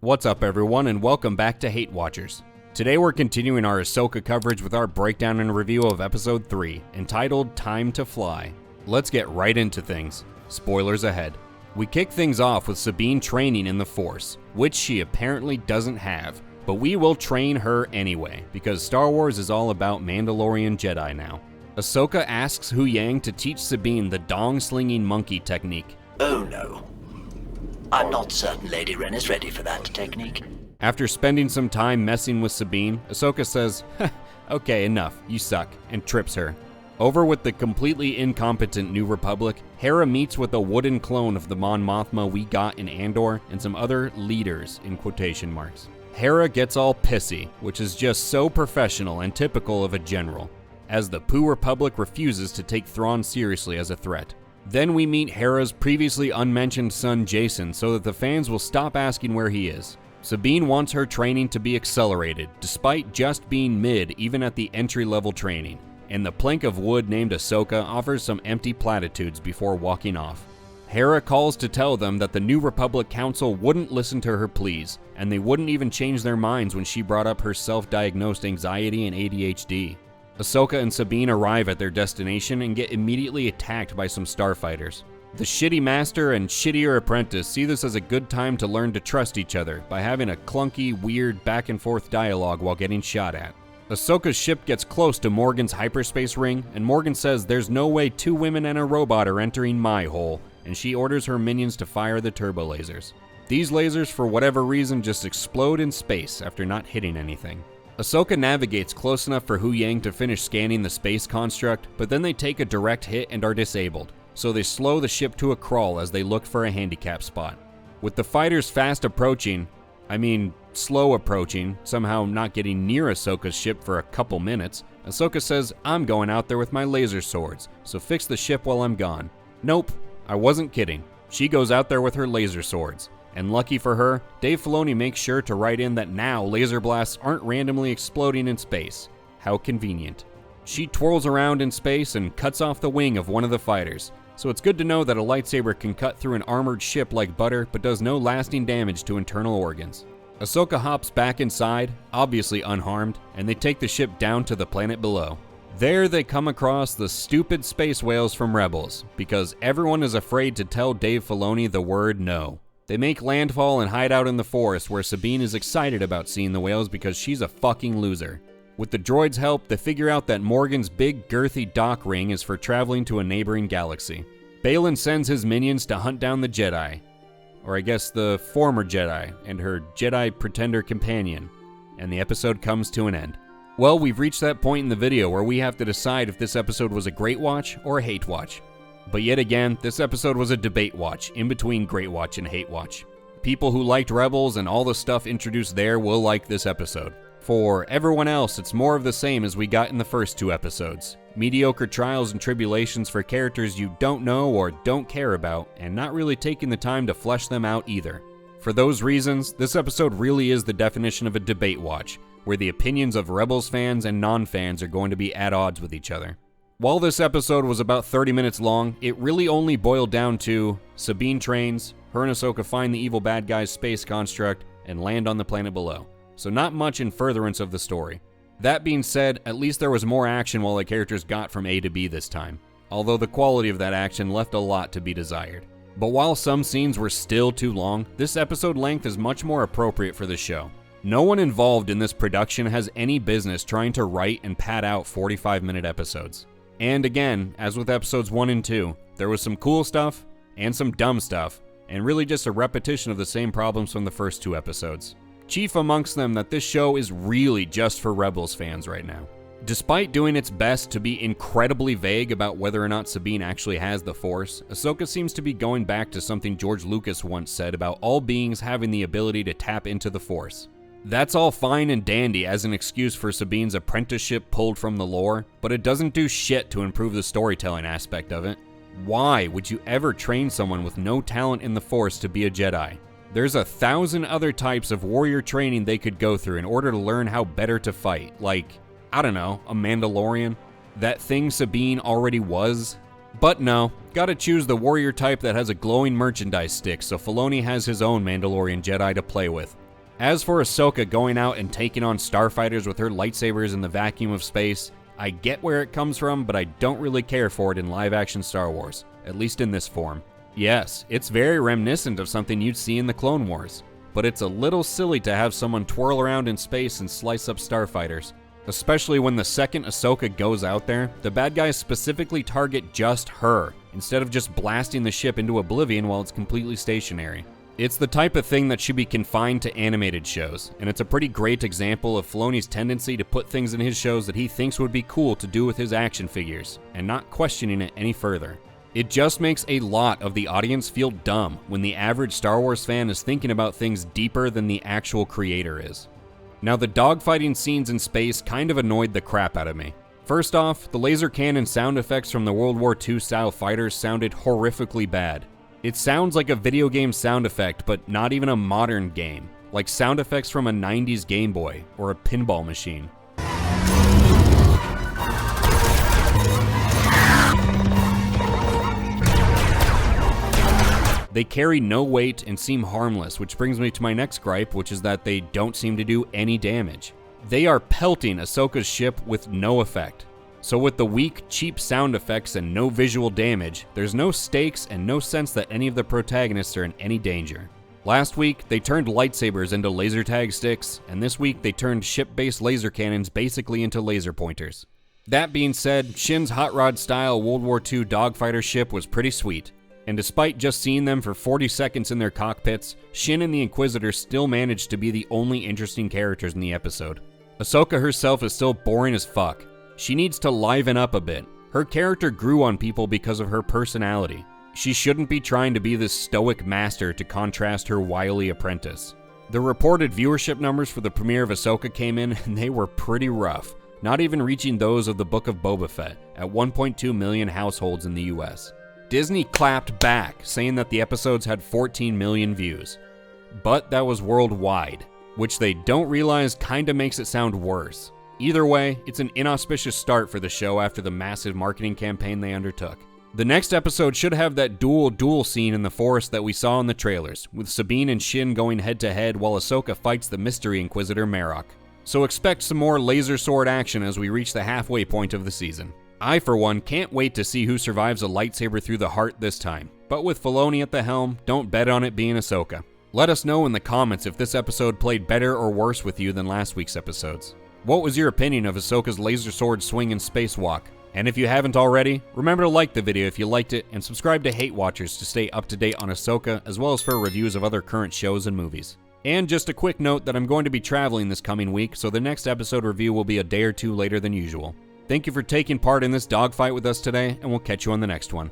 What's up everyone and welcome back to HateWatchers. Today we're continuing our Ahsoka coverage with our breakdown and review of episode 3, entitled Time to Fly. Let's get right into things. Spoilers ahead. We kick things off with Sabine training in the Force, which she apparently doesn't have, but we will train her anyway, because Star Wars is all about Mandalorian Jedi now. Ahsoka asks Huyang to teach Sabine the Dong-Slinging Monkey Technique. Oh no. I'm not certain Lady Wren is ready for that technique. After spending some time messing with Sabine, Ahsoka says, okay, enough, you suck, and trips her. Over with the completely incompetent New Republic, Hera meets with a wooden clone of the Mon Mothma we got in Andor and some other leaders in quotation marks. Hera gets all pissy, which is just so professional and typical of a general, as the Pooh Republic refuses to take Thrawn seriously as a threat. Then we meet Hera's previously unmentioned son Jacen so that the fans will stop asking where he is. Sabine wants her training to be accelerated, despite just being mid even at the entry-level training, and the plank of wood named Ahsoka offers some empty platitudes before walking off. Hera calls to tell them that the New Republic Council wouldn't listen to her pleas, and they wouldn't even change their minds when she brought up her self-diagnosed anxiety and ADHD. Ahsoka and Sabine arrive at their destination and get immediately attacked by some starfighters. The shitty master and shittier apprentice see this as a good time to learn to trust each other by having a clunky, weird back and forth dialogue while getting shot at. Ahsoka's ship gets close to Morgan's hyperspace ring, and Morgan says there's no way 2 women and a robot are entering my hole, and she orders her minions to fire the turbo lasers. These lasers, for whatever reason, just explode in space after not hitting anything. Ahsoka navigates close enough for Huyang to finish scanning the space construct, but then they take a direct hit and are disabled, so they slow the ship to a crawl as they look for a handicap spot. With the fighters slow approaching, somehow not getting near Ahsoka's ship for a couple minutes, Ahsoka says, I'm going out there with my laser swords, so fix the ship while I'm gone. Nope, I wasn't kidding. She goes out there with her laser swords. And lucky for her, Dave Filoni makes sure to write in that now laser blasts aren't randomly exploding in space. How convenient. She twirls around in space and cuts off the wing of one of the fighters, so it's good to know that a lightsaber can cut through an armored ship like butter but does no lasting damage to internal organs. Ahsoka hops back inside, obviously unharmed, and they take the ship down to the planet below. There they come across the stupid space whales from Rebels, because everyone is afraid to tell Dave Filoni the word no. They make landfall and hide out in the forest where Sabine is excited about seeing the whales because she's a fucking loser. With the droid's help, they figure out that Morgan's big girthy dock ring is for traveling to a neighboring galaxy. Baylan sends his minions to hunt down the Jedi, or I guess the former Jedi, and her Jedi pretender companion, and the episode comes to an end. Well, we've reached that point in the video where we have to decide if this episode was a great watch or a hate watch. But yet again, this episode was a debate watch, in between Great Watch and Hate Watch. People who liked Rebels and all the stuff introduced there will like this episode. For everyone else, it's more of the same as we got in the first 2 episodes. Mediocre trials and tribulations for characters you don't know or don't care about, and not really taking the time to flesh them out either. For those reasons, this episode really is the definition of a debate watch, where the opinions of Rebels fans and non-fans are going to be at odds with each other. While this episode was about 30 minutes long, it really only boiled down to Sabine trains, her and Ahsoka find the evil bad guy's space construct, and land on the planet below. So not much in furtherance of the story. That being said, at least there was more action while the characters got from A to B this time, although the quality of that action left a lot to be desired. But while some scenes were still too long, this episode length is much more appropriate for the show. No one involved in this production has any business trying to write and pad out 45-minute episodes. And again, as with episodes 1 and 2, there was some cool stuff and some dumb stuff, and really just a repetition of the same problems from the first 2 episodes. Chief amongst them that this show is really just for Rebels fans right now. Despite doing its best to be incredibly vague about whether or not Sabine actually has the Force, Ahsoka seems to be going back to something George Lucas once said about all beings having the ability to tap into the Force. That's all fine and dandy as an excuse for Sabine's apprenticeship pulled from the lore, but it doesn't do shit to improve the storytelling aspect of it. Why would you ever train someone with no talent in the Force to be a Jedi? There's 1,000 other types of warrior training they could go through in order to learn how better to fight, like, I don't know, a Mandalorian? That thing Sabine already was? But no, gotta choose the warrior type that has a glowing merchandise stick so Filoni has his own Mandalorian Jedi to play with. As for Ahsoka going out and taking on starfighters with her lightsabers in the vacuum of space, I get where it comes from, but I don't really care for it in live-action Star Wars, at least in this form. Yes, it's very reminiscent of something you'd see in the Clone Wars, but it's a little silly to have someone twirl around in space and slice up starfighters. Especially when the second Ahsoka goes out there, the bad guys specifically target just her, instead of just blasting the ship into oblivion while it's completely stationary. It's the type of thing that should be confined to animated shows, and it's a pretty great example of Filoni's tendency to put things in his shows that he thinks would be cool to do with his action figures, and not questioning it any further. It just makes a lot of the audience feel dumb when the average Star Wars fan is thinking about things deeper than the actual creator is. Now, the dogfighting scenes in space kind of annoyed the crap out of me. First off, the laser cannon sound effects from the World War II style fighters sounded horrifically bad. It sounds like a video game sound effect, but not even a modern game, like sound effects from a 90s Game Boy or a pinball machine. They carry no weight and seem harmless, which brings me to my next gripe, which is that they don't seem to do any damage. They are pelting Ahsoka's ship with no effect. So with the weak, cheap sound effects and no visual damage, there's no stakes and no sense that any of the protagonists are in any danger. Last week, they turned lightsabers into laser tag sticks, and this week they turned ship-based laser cannons basically into laser pointers. That being said, Shin's hot rod style World War II dogfighter ship was pretty sweet. And despite just seeing them for 40 seconds in their cockpits, Shin and the Inquisitor still managed to be the only interesting characters in the episode. Ahsoka herself is still boring as fuck. She needs to liven up a bit. Her character grew on people because of her personality. She shouldn't be trying to be this stoic master to contrast her wily apprentice. The reported viewership numbers for the premiere of Ahsoka came in and they were pretty rough, not even reaching those of the Book of Boba Fett at 1.2 million households in the US. Disney clapped back, saying that the episodes had 14 million views. But that was worldwide, which they don't realize kinda makes it sound worse. Either way, it's an inauspicious start for the show after the massive marketing campaign they undertook. The next episode should have that duel scene in the forest that we saw in the trailers, with Sabine and Shin going head to head while Ahsoka fights the mystery Inquisitor Marok. So expect some more laser sword action as we reach the halfway point of the season. I, for one, can't wait to see who survives a lightsaber through the heart this time, but with Filoni at the helm, don't bet on it being Ahsoka. Let us know in the comments if this episode played better or worse with you than last week's episodes. What was your opinion of Ahsoka's laser sword swing and spacewalk? And if you haven't already, remember to like the video if you liked it and subscribe to HateWatchers to stay up to date on Ahsoka as well as for reviews of other current shows and movies. And just a quick note that I'm going to be traveling this coming week, so the next episode review will be a day or two later than usual. Thank you for taking part in this dogfight with us today, and we'll catch you on the next one.